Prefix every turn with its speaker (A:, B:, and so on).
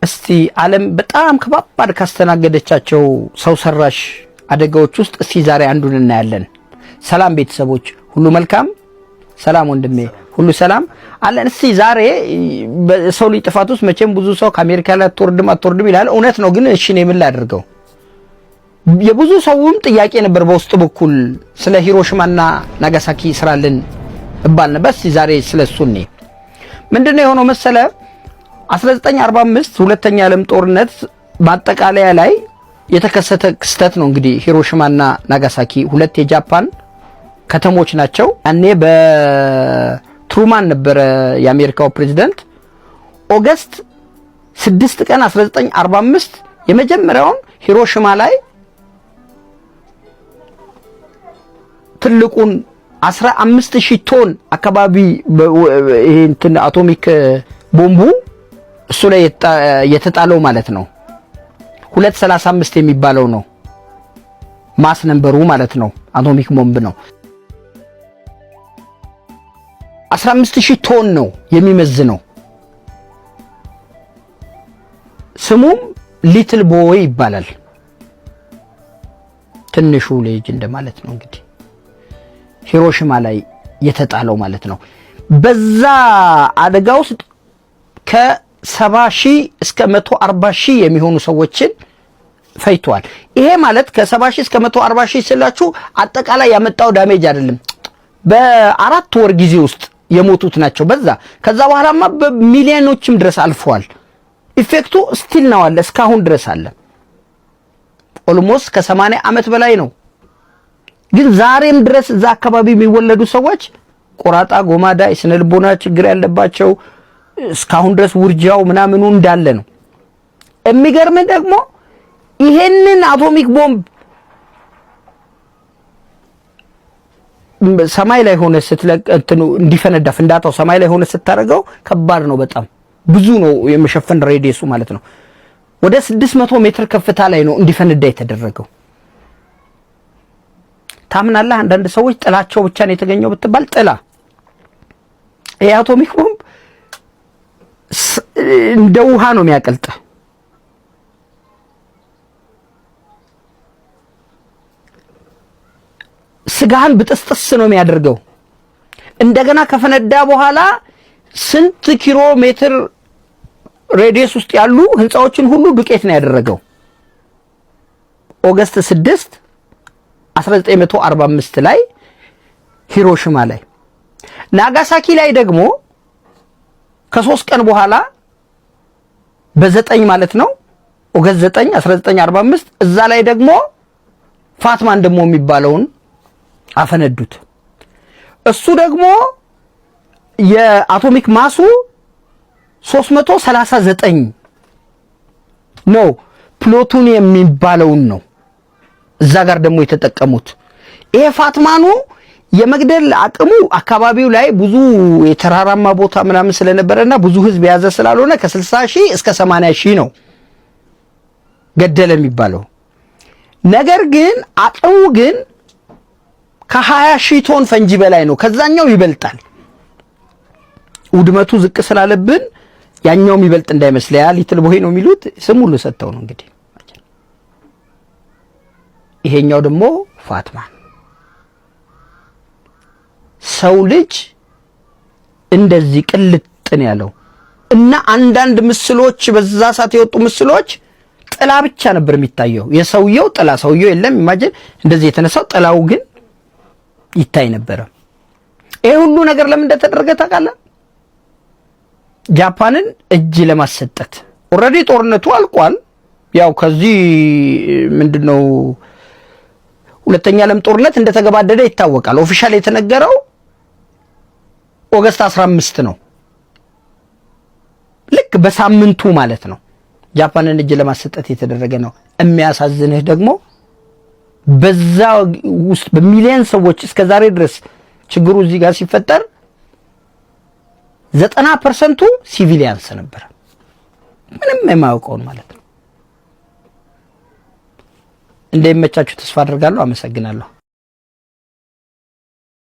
A: እስቲ ዓለም በጣም ከባድ ካስተናገደቻቸው ሰው ሰራሽ አደጋዎች ውስጥ እስቲ ዛሬ አንዱን እናያለን። ሰላም ቤተሰቦች ሁሉ መልካም፣ ሰላም ወንድሜ ሁሉ ሰላም አለን። እስቲ ዛሬ በሰው ልጅ ጥፋት ውስጥ መቼም ብዙ ሰው ከአሜሪካ ላይ አትወርድም ይላል። እውነት ነው፣ ግን እሺ ነው ምን ላድርገው? የብዙ ሰውም ጥያቄ ነበር በውስጥ በኩል ስለ ሂሮሺማና ናጋሳኪ ስራልን እባል ነበር። እስቲ ዛሬ ስለሱ ነው ምንድነው የሆነው መሰለ 1945 ሁለተኛ ዓለም ጦርነት ማጠቃለያ ላይ የተከሰተ ክስተት ነው። እንግዲህ ሂሮሺማና ናጋሳኪ ሁለት የጃፓን ከተሞች ናቸው። ያኔ በትሩማን ነበር የአሜሪካው ፕሬዝዳንት። ኦገስት 6 ቀን 1945 የመጀመሪያውን ሂሮሺማ ላይ ትልቁን 15000 ቶን አካባቢ ይሄ እንትን አቶሚክ ቦምቡ እሱ ላይ የተጣለው ማለት ነው። 235 የሚባለው ነው ማስ ነምበሩ ማለት ነው። አቶሚክ ቦምብ ነው። 15000 ቶን ነው የሚመዝነው። ስሙም ሊትል ቦይ ይባላል። ትንሹ ልጅ እንደማለት ነው። እንግዲህ ሂሮሺማ ላይ የተጣለው ማለት ነው። በዛ አደጋ ውስጥ ከ70,000 እስከ 140,000 የሚሆኑ ሰዎችን ፈይቷል። ይሄ ማለት ከ70,000 እስከ 140,000 ስላችሁ አጠቃላይ ያመጣው ዳሜጅ አይደለም። በ4 ወር ጊዜ ውስጥ የሞቱት ናቸው። ከዛ በኋላማ በሚሊዮኖችም ድረስ አልፈዋል። ኢፌክቱ ስቲል ነው አለ፣ እስካሁን ድረስ አለ። ኦልሞስት ከ80 ዓመት በላይ ነው። ግን ዛሬም ድረስ እዛ አካባቢ የሚወለዱ ሰዎች ቆራጣ፣ ጎማዳ፣ የስነ ልቦና ችግር ያለባቸው እስካሁን ድረስ ውርጃው ምናምኑ እንዳለ ነው። የሚገርም ደግሞ ይሄንን አቶሚክ ቦምብ ሰማይ ላይ ሆነ ስትለቅ እንትኑ እንዲፈነዳ ፍንዳታው ሰማይ ላይ ሆነ ስታረገው ከባድ ነው። በጣም ብዙ ነው የመሸፈን ሬዲየሱ ማለት ነው። ወደ 600 ሜትር ከፍታ ላይ ነው እንዲፈነዳ የተደረገው። ታምናለህ? አንዳንድ ሰዎች ጥላቸው ብቻ ነው የተገኘው ብትባል ጥላ ይሄ አቶሚክ ቦምብ እንደ ውሃ ነው የሚያቀልጥ። ስጋን ብጥስጥስ ነው የሚያደርገው። እንደገና ከፈነዳ በኋላ ስንት ኪሎ ሜትር ሬዲየስ ውስጥ ያሉ ህንጻዎችን ሁሉ ዱቄት ነው ያደረገው። ኦገስት 6 1945 ላይ ሂሮሺማ ላይ፣ ናጋሳኪ ላይ ደግሞ ከ3 ቀን በኋላ በ9 ማለት ነው ኦገስት 9 1945 እዛ ላይ ደግሞ ፋትማን ደግሞ የሚባለውን አፈነዱት። እሱ ደግሞ የአቶሚክ ማሱ 339 ነው። ፕሉቶኒየም የሚባለውን ነው እዛ ጋር ደግሞ የተጠቀሙት። ይሄ ፋትማኑ የመግደል አቅሙ አካባቢው ላይ ብዙ የተራራማ ቦታ ምናምን ስለነበረና ብዙ ህዝብ የያዘ ስላልሆነ ከ60,000 እስከ 80,000 ነው ገደለ የሚባለው። ነገር ግን አቅሙ ግን ከ20,000 ቶን ፈንጂ በላይ ነው። ከዛኛው ይበልጣል። ውድመቱ ዝቅ ስላለብን ያኛውም ይበልጥ እንዳይመስል ያ ሊትል ቦይ ነው የሚሉት ስም ሁሉ ሰጥተው ነው እንግዲህ። ይሄኛው ደግሞ ፋትማን። ሰው ልጅ እንደዚህ ቅልጥን ያለው እና አንዳንድ ምስሎች በዛ ሰዓት የወጡ ምስሎች ጥላ ብቻ ነበር የሚታየው። የሰውየው ጥላ፣ ሰውየው የለም። ኢማጂን እንደዚህ የተነሳው ጥላው ግን ይታይ ነበር። ይሄ ሁሉ ነገር ለምን እንደተደረገ ታውቃለህ? ጃፓንን እጅ ለማሰጠት። ኦሬዲ ጦርነቱ አልቋል። ያው ከዚህ ምንድነው ሁለተኛ ዓለም ጦርነት እንደተገባደደ ይታወቃል። ኦፊሻል የተነገረው ኦገስት 15 ነው። ልክ በሳምንቱ ማለት ነው ጃፓንን እጅ ለማሰጠት የተደረገ ነው። የሚያሳዝንህ ደግሞ በዛ ውስጥ በሚሊዮን ሰዎች እስከ ዛሬ ድረስ ችግሩ እዚህ ጋር ሲፈጠር 90% ሲቪሊያንስ ነበር፣ ምንም የማያውቀውን ማለት ነው። እንደሚመቻችሁ ተስፋ አደርጋለሁ። አመሰግናለሁ።